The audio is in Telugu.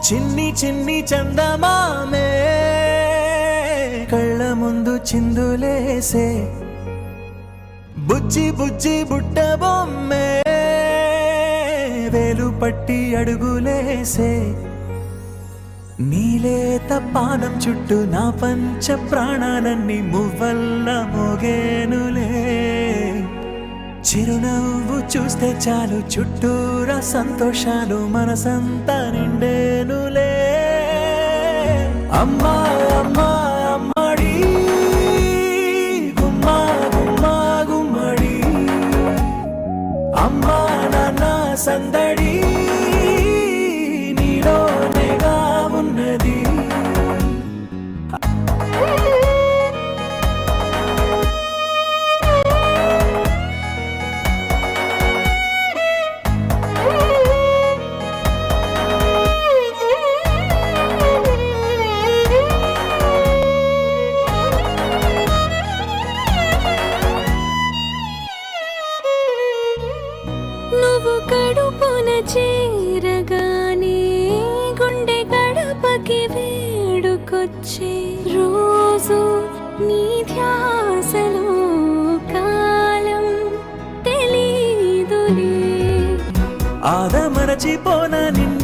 చిన్ని చిన్ని చందమామే కళ్ళ ముందు చిందులేసే బుజ్జి బుజ్జి బుట్ట బొమ్మే వేలు పట్టి అడుగులేసే నీలేత పానం చుట్టూ నా పంచ ప్రాణాలన్నీ మువ్వల్ల మోగేనులే చిరునవ్వు చూస్తే చాలు చుట్టూరా సంతోషాలు మనసంతా నిండేనులే అమ్మా అమ్మా అమ్మడి గుమ్మా గుమ్మా గుమ్మడి అమ్మా నాన్న సందడి నీలోనేగా ఉన్నది నువ్వు కడుపున చేరగానే గుండె గడపకి వేడుకొచ్చే రోజు నీ ధ్యాసలో కాలం తెలీదులే ఆదమరచిపోన నిన్ను